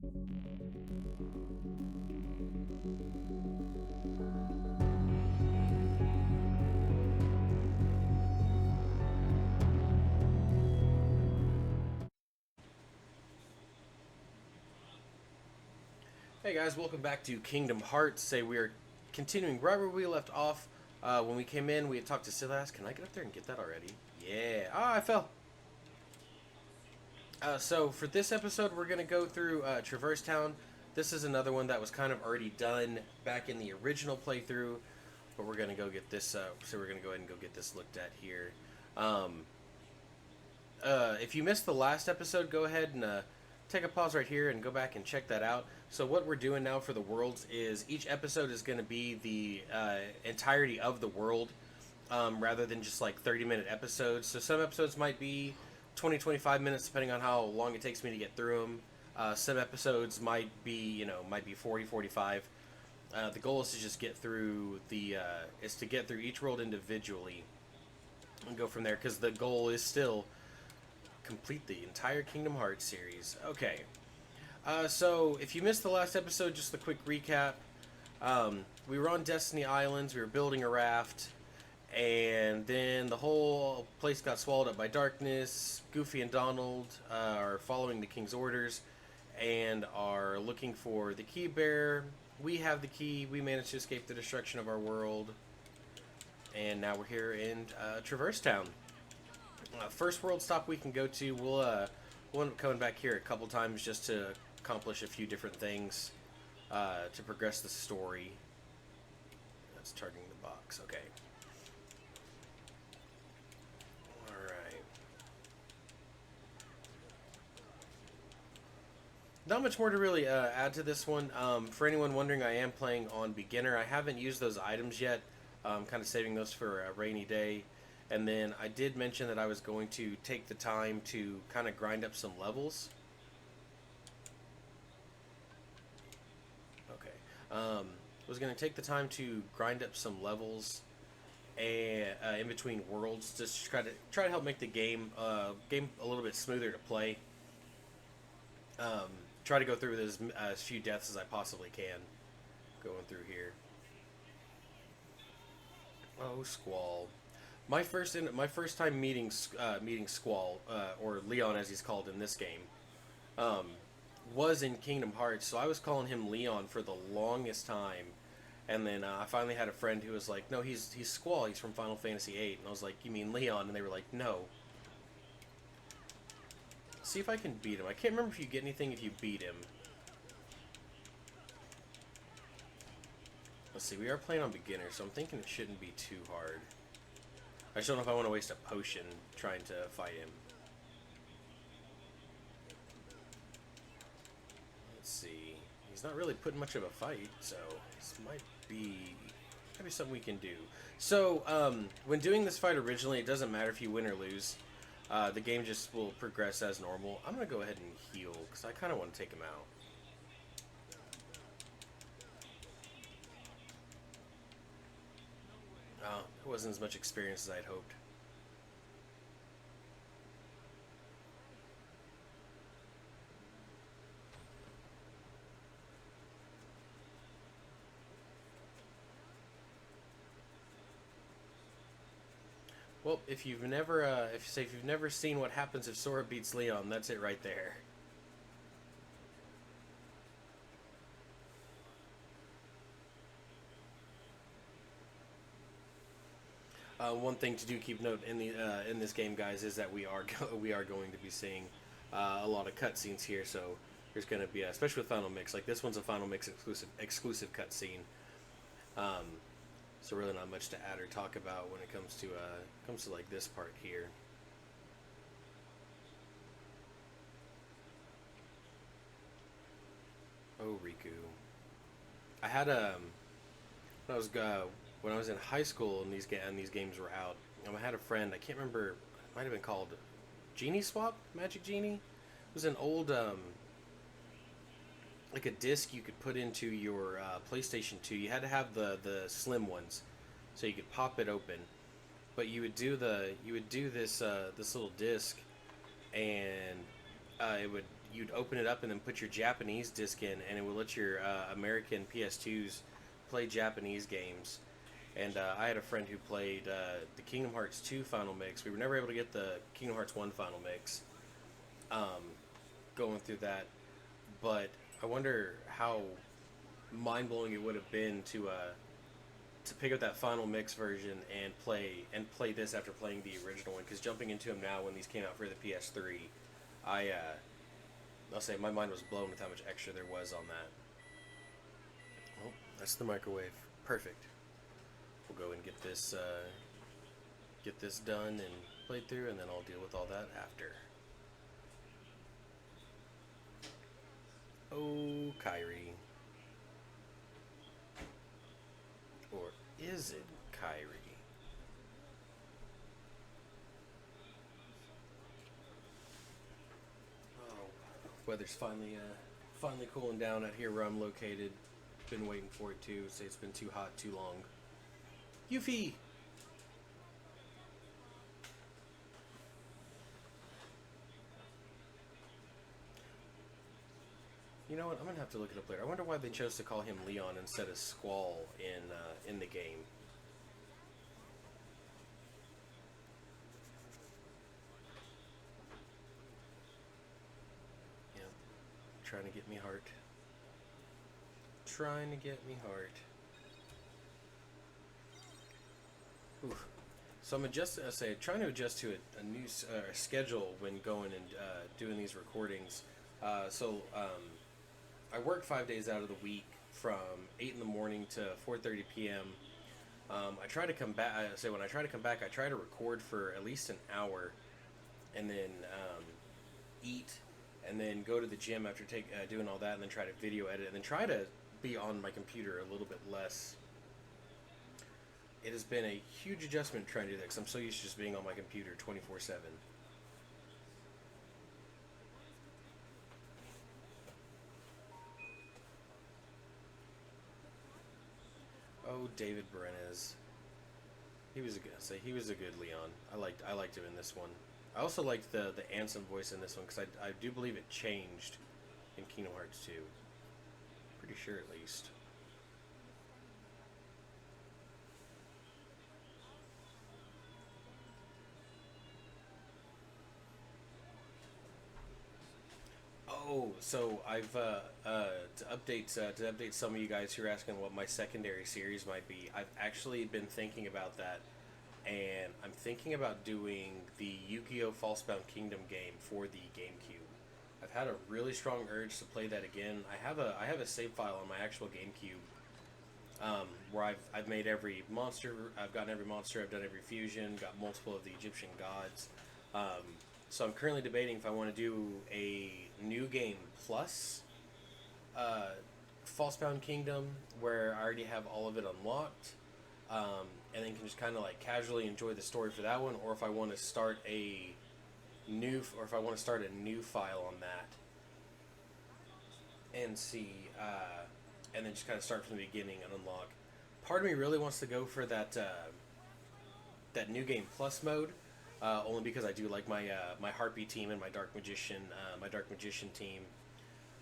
Hey guys, welcome back to Kingdom Hearts. Say we are continuing right where we left off. When we came in, we had talked to Silas. Can I get up there and get that already? Yeah. Ah, I fell. So for this episode, we're gonna go through Traverse Town. This is another one that was kind of already done back in the original playthrough, but we're gonna go get this. So we're gonna go ahead and go get this looked at here. Um, if you missed the last episode, go ahead and take a pause right here and go back and check that out. So what we're doing now for the worlds is each episode is going to be the entirety of the world, rather than just like 30-minute episodes. So some episodes might be 20-25 minutes depending on how long it takes me to get through them. Some episodes might be, might be 40-45. The goal is to just get through is to get through each world individually and go from there, because the goal is still complete the entire Kingdom Hearts series. Okay. So, if you missed the last episode, just a quick recap. We were on Destiny Islands, we were building a raft, and then the whole place got swallowed up by darkness. Goofy and Donald are following the King's orders and are looking for the key bearer. We have the key, we managed to escape the destruction of our world, and now we're here in Traverse Town. First world stop we can go to, we'll end up coming back here a couple times just to accomplish a few different things to progress the story. That's targeting the box. Okay. Alright. Not much more to really add to this one. For anyone wondering, I am playing on beginner. I haven't used those items yet. Kind of saving those for a rainy day. And then I did mention that I was going to take the time to kind of grind up some levels. Okay. Was going to take the time to grind up some levels and in between worlds, just to try to help make the game a little bit smoother to play. Try to go through with as few deaths as I possibly can going through here. Oh, Squall. My first time meeting Squall, or Leon as he's called in this game, was in Kingdom Hearts. So I was calling him Leon for the longest time, and then I finally had a friend who was like, "No, he's Squall. He's from Final Fantasy VIII." And I was like, "You mean Leon?" And they were like, "No." See if I can beat him. I can't remember if you get anything if you beat him. Let's see. We are playing on beginner, so I'm thinking it shouldn't be too hard. I just don't know if I want to waste a potion trying to fight him. Let's see. He's not really putting much of a fight, so this might be something we can do. So, when doing this fight originally, it doesn't matter if you win or lose. The game just will progress as normal. I'm going to go ahead and heal, because I kind of want to take him out. It wasn't as much experience as I'd hoped. Well, if you've never, if you've never seen what happens if Sora beats Leon, that's it right there. One thing to do keep note in this game, guys, is that we are going to be seeing a lot of cutscenes here. So there's going to be, especially with Final Mix, like this one's a Final Mix exclusive cutscene. So really not much to add or talk about when it comes to like this part here. Oh, Riku. I had when I was when I was in high school and these games were out. I had a friend. I can't remember. It might have been called Genie Swap, Magic Genie. It was an old like a disc you could put into your PlayStation 2. You had to have the slim ones, so you could pop it open. But you would do this this little disc, and it would you'd open it up and then put your Japanese disc in, and it would let your American PS2s play Japanese games. And I had a friend who played the Kingdom Hearts 2 Final Mix. We were never able to get the Kingdom Hearts 1 Final Mix going through that. But I wonder how mind-blowing it would have been to pick up that Final Mix version and play this after playing the original one. Because jumping into them now when these came out for the PS3, I'll say my mind was blown with how much extra there was on that. Oh, that's the microwave. Perfect. We'll go and get this done and played through, and then I'll deal with all that after. Oh, Kyrie. Or is it Kyrie? Oh, weather's finally cooling down out here where I'm located. Been waiting for it to. Say it's been too hot too long. Yuffie! You know what? I'm gonna have to look it up later. I wonder why they chose to call him Leon instead of Squall in the game. Yeah, trying to get me heart. Trying to get me heart. Oof. So I'm trying to adjust to a new schedule when going and doing these recordings. I work 5 days out of the week from 8 in the morning to 4:30 p.m. I try to come back. When I try to come back, I try to record for at least an hour, and then eat, and then go to the gym after doing all that, and then try to video edit, and then try to be on my computer a little bit less. It has been a huge adjustment trying to do that because I'm so used to just being on my computer 24/7. Oh, David Berenes. He was a good Leon. I liked him in this one. I also liked the Ansem voice in this one because I do believe it changed in Kingdom Hearts 2. Pretty sure at least. Oh, so I've to update some of you guys who are asking what my secondary series might be. I've actually been thinking about that, and I'm thinking about doing the Yu-Gi-Oh! Falsebound Kingdom game for the GameCube. I've had a really strong urge to play that again. I have a save file on my actual GameCube where I've made every monster. I've gotten every monster. I've done every fusion. Got multiple of the Egyptian gods. So I'm currently debating if I want to do a new game plus Falsebound Kingdom, where I already have all of it unlocked, and then can just kind of like casually enjoy the story for that one, or if I want to start a new file on that and see, and then just kind of start from the beginning and unlock. Part of me really wants to go for that new game plus mode. Only because I do like my my Harpy team and my Dark Magician team,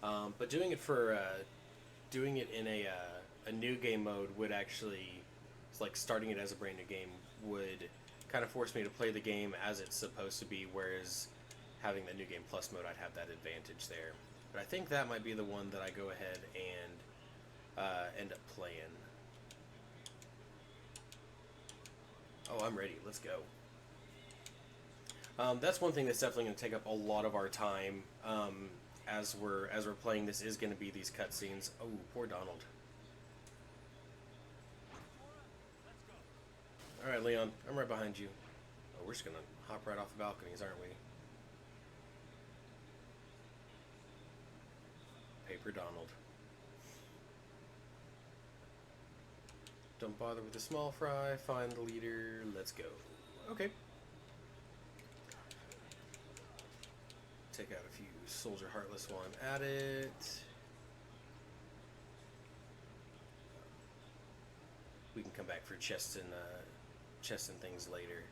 but doing it in a new game mode would actually, it's like starting it as a brand new game would kind of force me to play the game as it's supposed to be, whereas having the new game plus mode, I'd have that advantage there. But I think that might be the one that I go ahead and end up playing. Oh, I'm ready. Let's go. That's one thing that's definitely going to take up a lot of our time as we're playing. This is going to be these cutscenes. Oh, poor Donald. All right, Leon, I'm right behind you. Oh, we're just going to hop right off the balconies, aren't we? Paper Donald. Don't bother with the small fry. Find the leader. Let's go. Okay. Take out a few Soldier Heartless while I'm at it. We can come back for chests and things later.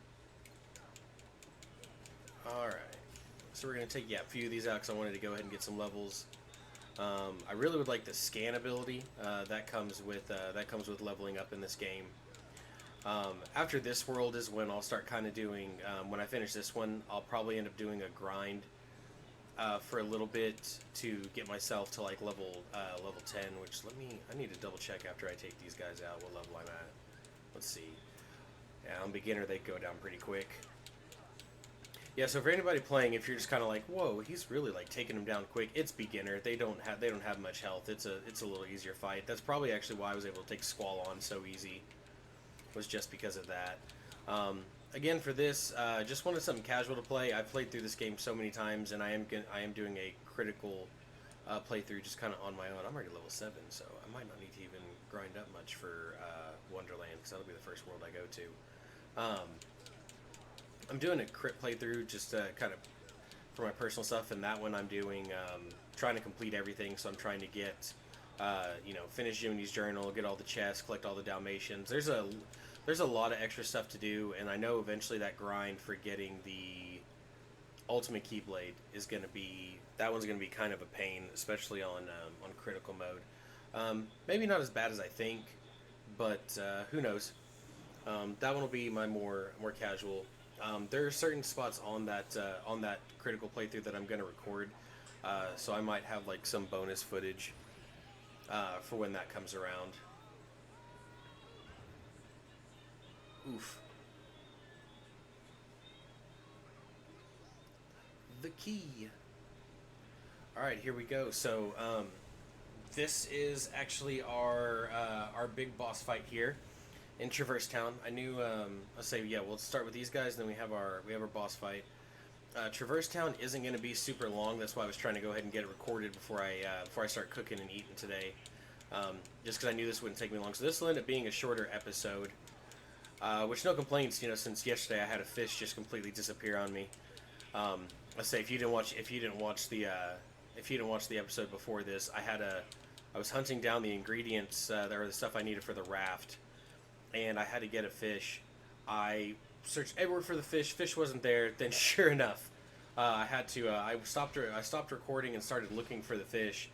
Alright. So we're going to take, yeah, a few of these out because I wanted to go ahead and get some levels. I really would like the scan ability. That comes with leveling up in this game. After this world is when I'll start kind of doing, when I finish this one, I'll probably end up doing a grind for a little bit to get myself to like level 10, which I need to double check after I take these guys out what level I'm at. Let's see. Yeah, on beginner they go down pretty quick. Yeah, so for anybody playing, if you're just kind of like, whoa, he's really like taking them down quick, it's beginner. They don't have much health. It's a little easier fight. That's probably actually why I was able to take Squall on so easy. Was just because of that. Again, for this, just wanted something casual to play. I've played through this game so many times, and I am doing a critical playthrough just kind of on my own. I'm already level 7, so I might not need to even grind up much for Wonderland, because that'll be the first world I go to. I'm doing a crit playthrough just kind of for my personal stuff, and that one I'm doing trying to complete everything. So I'm trying to get finish Jiminy's journal, get all the chests, collect all the Dalmatians. There's a lot of extra stuff to do, and I know eventually that grind for getting the ultimate keyblade is going to be kind of a pain, especially on critical mode. Maybe not as bad as I think, but who knows. That one will be my more casual. There are certain spots on that critical playthrough that I'm going to record, so I might have like some bonus footage for when that comes around. Oof. The key. Alright, here we go. So, this is actually our big boss fight here in Traverse Town. I knew, let's say, yeah, we'll start with these guys, then we have our boss fight. Traverse Town isn't going to be super long. That's why I was trying to go ahead and get it recorded before I start cooking and eating today. Just because I knew this wouldn't take me long. So this will end up being a shorter episode. Which no complaints, since yesterday I had a fish just completely disappear on me. Let's say if you didn't watch the episode before this, I was hunting down the ingredients or the stuff I needed for the raft, and I had to get a fish. I searched everywhere for the fish. Fish wasn't there. Then sure enough, I stopped recording and started looking for the fish.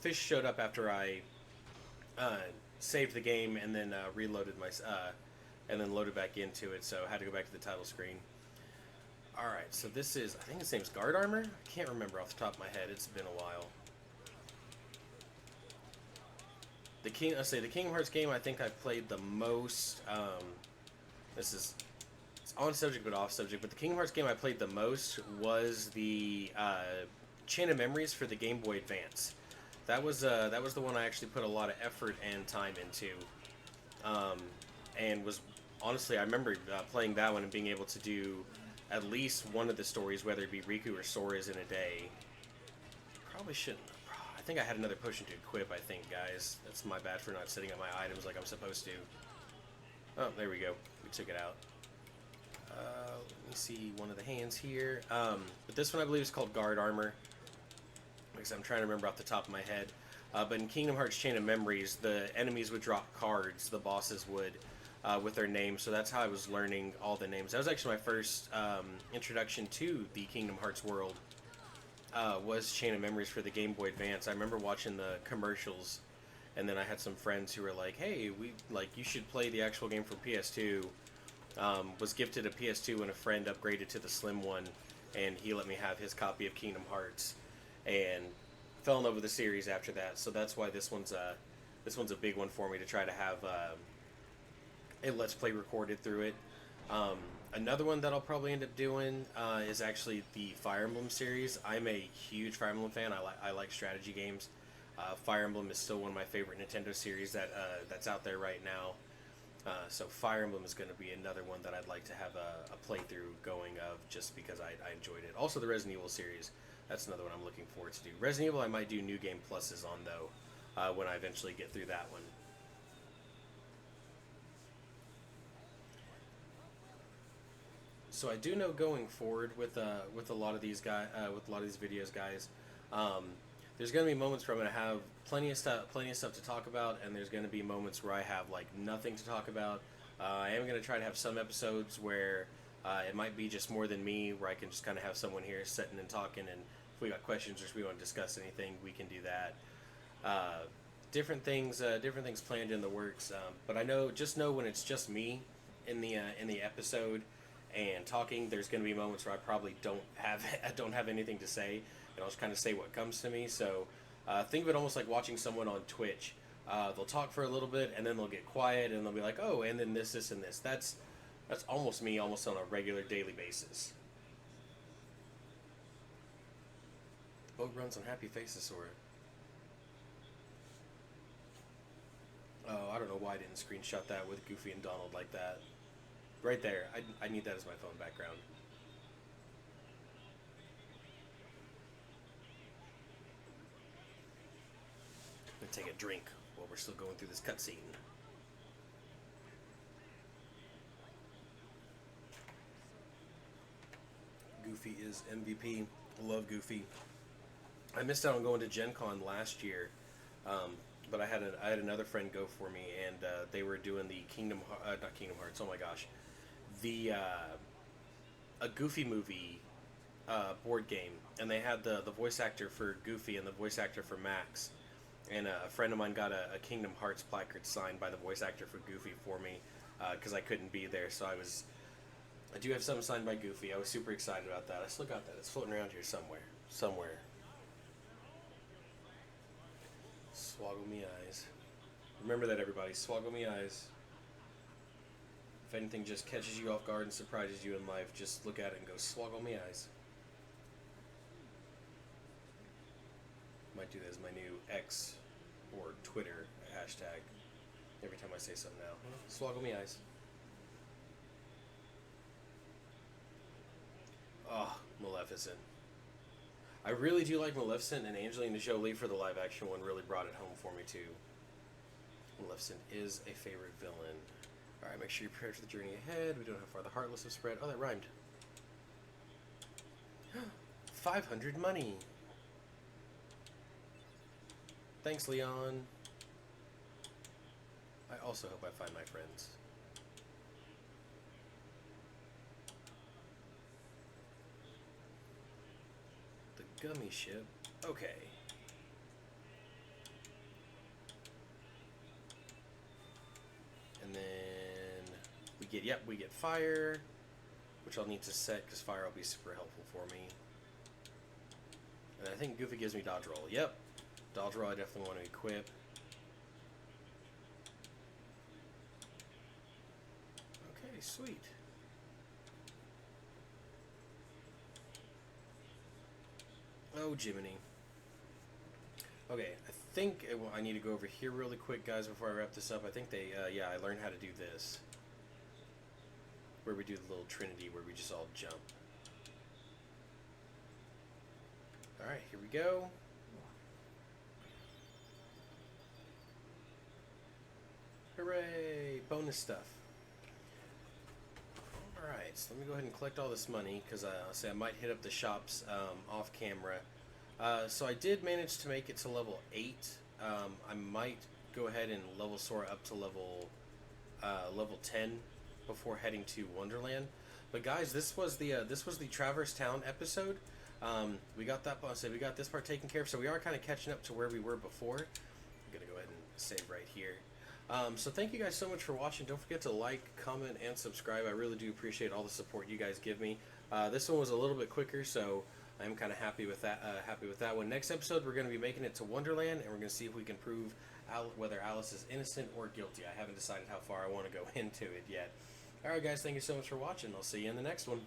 Fish showed up after I saved the game and then reloaded and then loaded back into it, so I had to go back to the title screen. Alright, so this is, I think his name's Guard Armor? I can't remember off the top of my head, it's been a while. The Kingdom Hearts game I think I've played the most, it's on subject but off subject, but the Kingdom Hearts game I played the most was the Chain of Memories for the Game Boy Advance. That was the one I actually put a lot of effort and time into. And was honestly, I remember playing that one and being able to do at least one of the stories, whether it be Riku or Sora's, in a day. Probably shouldn't. I think I had another potion to equip, I think, guys. That's my bad for not setting up my items like I'm supposed to. Oh, there we go. We took it out. Let me see one of the hands here. But this one I believe is called Guard Armor, because I'm trying to remember off the top of my head. But in Kingdom Hearts Chain of Memories, the enemies would drop cards, the bosses would, with their names. So that's how I was learning all the names. That was actually my first introduction to the Kingdom Hearts world, was Chain of Memories for the Game Boy Advance. I remember watching the commercials, and then I had some friends who were like, hey, you should play the actual game for PS2. Was gifted a PS2 when a friend upgraded to the Slim one, and he let me have his copy of Kingdom Hearts, and fell in love with the series after that. So that's why this one's a big one for me, to try to have a Let's Play recorded through it. Another one that I'll probably end up doing is actually the Fire Emblem series. I'm a huge Fire Emblem fan. I like strategy games. Fire Emblem is still one of my favorite Nintendo series that's out there right now. So Fire Emblem is going to be another one that I'd like to have a playthrough going of, just because I enjoyed it. Also the Resident Evil series. That's another one I'm looking forward to do. Resident Evil I might do New Game Pluses on, though, when I eventually get through that one. So I do know going forward with a lot of these videos, guys, there's going to be moments where I'm going to have plenty of stuff to talk about, and there's going to be moments where I have like nothing to talk about. I am going to try to have some episodes where It might be just more than me, where I can just kind of have someone here sitting and talking, and if we got questions or if we want to discuss anything, we can do that. Different things planned in the works. But I know, just know when it's just me in the episode and talking, there's going to be moments where I probably don't have I don't have anything to say, and I'll just kind of say what comes to me. So think of it almost like watching someone on Twitch. They'll talk for a little bit, and then they'll get quiet, and they'll be like, "Oh, and then this, and this." That's almost me, almost on a regular daily basis. The boat runs on happy faces, or oh, I don't know why I didn't screenshot that with Goofy and Donald like that. Right there. I need that as my phone background. I'm gonna take a drink while we're still going through this cutscene. Goofy is MVP. Love Goofy. I missed out on going to Gen Con last year, but I had another friend go for me, and they were doing the not Kingdom Hearts. Oh my gosh, the a Goofy movie board game, and they had the voice actor for Goofy and the voice actor for Max, and a friend of mine got a Kingdom Hearts placard signed by the voice actor for Goofy for me because I couldn't be there, so I do have something signed by Goofy. I was super excited about that. I still got that. It's floating around here somewhere. Swoggle me eyes. Remember that, everybody. Swoggle me eyes. If anything just catches you off guard and surprises you in life, just look at it and go, swoggle me eyes. Might do that as my new X or Twitter hashtag every time I say something now. Swoggle me eyes. Oh, Maleficent. I really do like Maleficent, and Angelina Jolie for the live action one really brought it home for me too. Maleficent is a favorite villain. Alright, make sure you're prepared for the journey ahead. We don't know how far the Heartless have spread. Oh, that rhymed. 500 money. Thanks, Leon. I also hope I find my friends. The gummy ship. Okay. And then we get fire, which I'll need to set because fire will be super helpful for me. And I think Goofy gives me dodge roll. Yep. Dodge roll I definitely want to equip. Okay, sweet. Oh, Jiminy. Okay, I think I need to go over here really quick, guys, before I wrap this up. I think yeah, I learned how to do this. Where we do the little trinity where we just all jump. Alright, here we go. Hooray! Bonus stuff. Alright, so let me go ahead and collect all this money, because I might hit up the shops off camera. So I did manage to make it to level 8. I might go ahead and level Sora up to level 10 before heading to Wonderland. But guys, this was the Traverse Town episode. We got that. So we got this part taken care of. So we are kind of catching up to where we were before. I'm gonna go ahead and save right here. So thank you guys so much for watching. Don't forget to like, comment, and subscribe. I really do appreciate all the support you guys give me. This one was a little bit quicker, so I'm kind of happy with that. One. Next episode, we're going to be making it to Wonderland, and we're going to see if we can prove whether Alice is innocent or guilty. I haven't decided how far I want to go into it yet. All right, guys, thank you so much for watching. I'll see you in the next one.